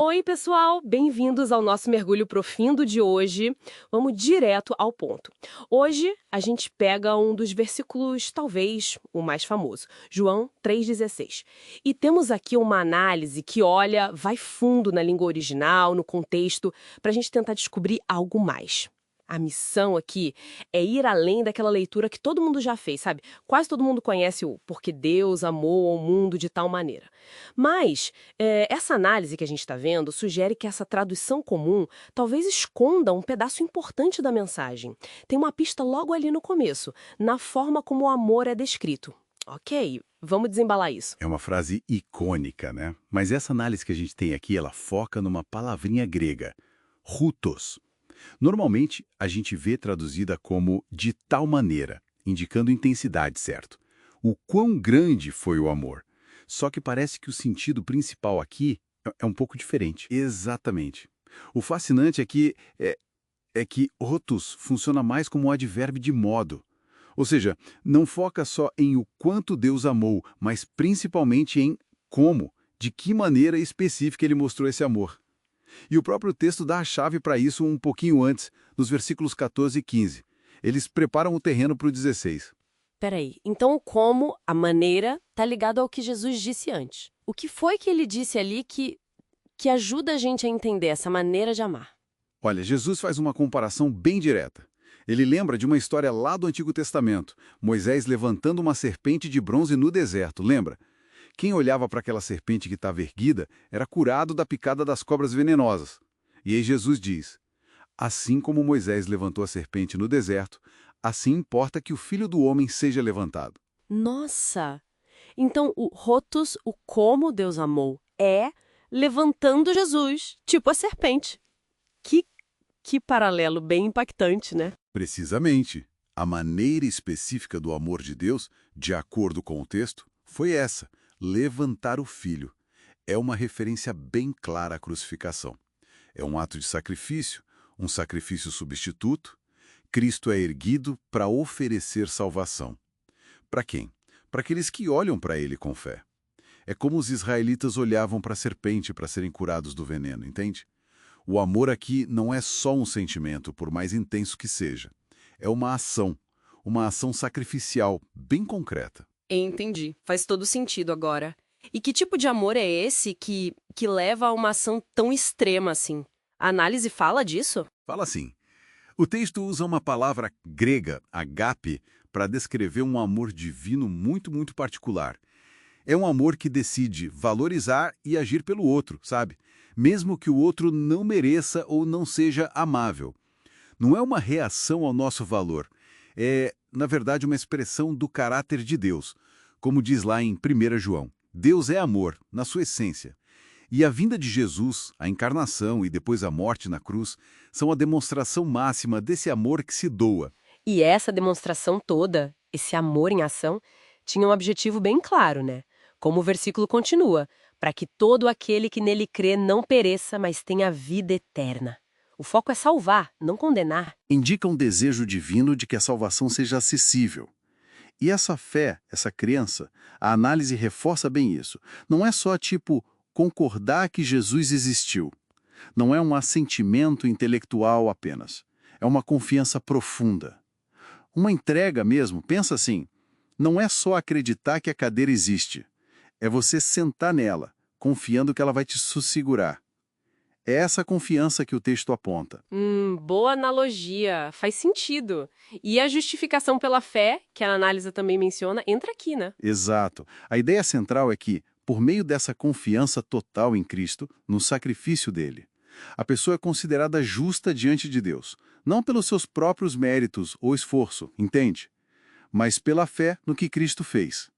Oi, pessoal! Bem-vindos ao nosso mergulho profundo de hoje. Vamos direto ao ponto. Hoje, a gente pega um dos versículos, talvez o mais famoso, João 3,16. E temos aqui uma análise que, olha, vai fundo na língua original, no contexto, para a gente tentar descobrir algo mais. A missão aqui é ir além daquela leitura que todo mundo já fez, sabe? Quase todo mundo conhece o Porque Deus amou o mundo de tal maneira. Mas essa análise que a gente está vendo sugere que essa tradução comum talvez esconda um pedaço importante da mensagem. Tem uma pista logo ali no começo, na forma como o amor é descrito. Ok, vamos desembalar isso. É uma frase icônica, né? Mas essa análise que a gente tem aqui, ela foca numa palavrinha grega, hutos. Normalmente, a gente vê traduzida como de tal maneira, indicando intensidade, certo? O quão grande foi o amor. Só que parece que o sentido principal aqui é um pouco diferente. Exatamente. O fascinante aqui é que hotos funciona mais como um advérbio de modo. Ou seja, não foca só em o quanto Deus amou, mas principalmente em como, de que maneira específica ele mostrou esse amor. E o próprio texto dá a chave para isso um pouquinho antes, nos versículos 14 e 15. Eles preparam o terreno para o 16. Peraí, então o como, a maneira, tá ligado ao que Jesus disse antes. O que foi que ele disse ali que ajuda a gente a entender essa maneira de amar? Olha, Jesus faz uma comparação bem direta. Ele lembra de uma história lá do Antigo Testamento, Moisés levantando uma serpente de bronze no deserto, lembra? Quem olhava para aquela serpente que estava erguida era curado da picada das cobras venenosas. E aí Jesus diz: assim como Moisés levantou a serpente no deserto, assim importa que o Filho do Homem seja levantado. Nossa! Então o rotus, o como Deus amou, é levantando Jesus, tipo a serpente. Que, que paralelo bem impactante, né? Precisamente, a maneira específica do amor de Deus, de acordo com o texto, foi essa: levantar o Filho. É uma referência bem clara à crucificação. É um ato de sacrifício, um sacrifício substituto. Cristo é erguido para oferecer salvação. Para quem? Para aqueles que olham para ele com fé. É como os israelitas olhavam para a serpente para serem curados do veneno, entende? O amor aqui não é só um sentimento, por mais intenso que seja. É uma ação sacrificial, bem concreta. Entendi. Faz todo sentido agora. E que tipo de amor é esse que leva a uma ação tão extrema assim? A análise fala disso? Fala assim, o texto usa uma palavra grega, agape, para descrever um amor divino muito particular. É um amor que decide valorizar e agir pelo outro, sabe? Mesmo que o outro não mereça ou não seja amável. Não é uma reação ao nosso valor. É, na verdade, uma expressão do caráter de Deus. Como diz lá em 1 João, Deus é amor, na sua essência. E a vinda de Jesus, a encarnação e depois a morte na cruz, são a demonstração máxima desse amor que se doa. E essa demonstração toda, esse amor em ação, tinha um objetivo bem claro, né? Como o versículo continua, para que todo aquele que nele crê não pereça, mas tenha vida eterna. O foco é salvar, não condenar. Indica um desejo divino de que a salvação seja acessível. E essa fé, essa crença, a análise reforça bem isso. Não é só tipo concordar que Jesus existiu. Não é um assentimento intelectual apenas. É uma confiança profunda. Uma entrega mesmo, pensa assim, não é só acreditar que a cadeira existe. É você sentar nela, confiando que ela vai te segurar. É essa confiança que o texto aponta. Boa analogia, faz sentido. E a justificação pela fé, que a análise também menciona, entra aqui, né? Exato. A ideia central é que, por meio dessa confiança total em Cristo, no sacrifício dele, a pessoa é considerada justa diante de Deus, não pelos seus próprios méritos ou esforço, entende? Mas pela fé no que Cristo fez.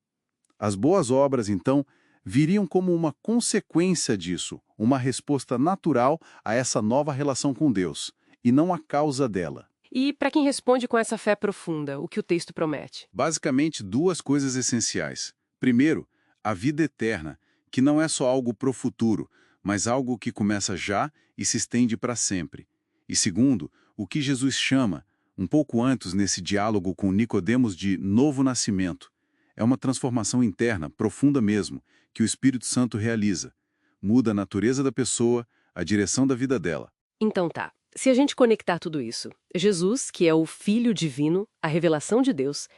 As boas obras, então, viriam como uma consequência disso, uma resposta natural a essa nova relação com Deus, e não a causa dela. E para quem responde com essa fé profunda, o que o texto promete? Basicamente, duas coisas essenciais. Primeiro, a vida eterna, que não é só algo pro futuro, mas algo que começa já e se estende para sempre. E segundo, o que Jesus chama, um pouco antes nesse diálogo com Nicodemos, de novo nascimento. É uma transformação interna, profunda mesmo, que o Espírito Santo realiza. muda a natureza da pessoa, a direção da vida dela. Então tá. Se a gente conectar tudo isso, Jesus, que é o Filho Divino, a revelação de Deus,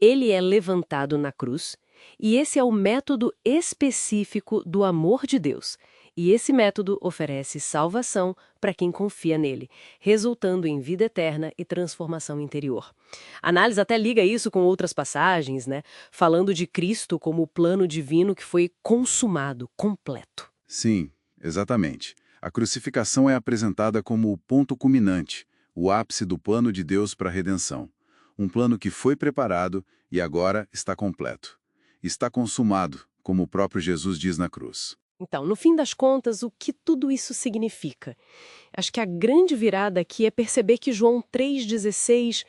ele é levantado na cruz, e esse é o método específico do amor de Deus. E esse método oferece salvação para quem confia nele, resultando em vida eterna e transformação interior. A análise até liga isso com outras passagens, né? Falando de Cristo como o plano divino que foi consumado, completo. Sim, exatamente. A crucificação é apresentada como o ponto culminante, o ápice do plano de Deus para a redenção. Um plano que foi preparado e agora está completo. Está consumado, como o próprio Jesus diz na cruz. Então, no fim das contas, o que tudo isso significa? Acho que a grande virada aqui é perceber que João 3,16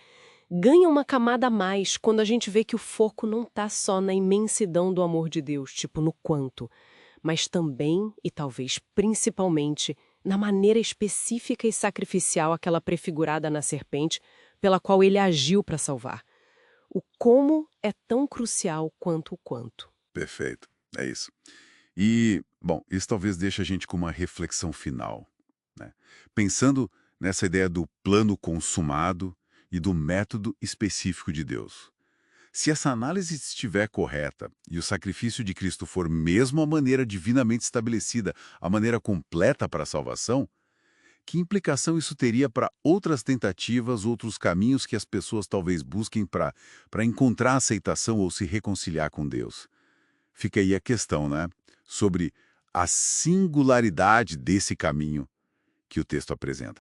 ganha uma camada a mais quando a gente vê que o foco não está só na imensidão do amor de Deus, tipo no quanto, mas também, e talvez principalmente, na maneira específica e sacrificial aquela prefigurada na serpente, pela qual ele agiu para salvar. O como é tão crucial quanto o quanto. Perfeito, é isso. E, bom, isso talvez deixe a gente com uma reflexão final, né? Pensando nessa ideia do plano consumado e do método específico de Deus. Se essa análise estiver correta e o sacrifício de Cristo for mesmo a maneira divinamente estabelecida, a maneira completa para a salvação, que implicação isso teria para outras tentativas, outros caminhos que as pessoas talvez busquem para encontrar aceitação ou se reconciliar com Deus? Fica aí a questão, né? Sobre a singularidade desse caminho que o texto apresenta.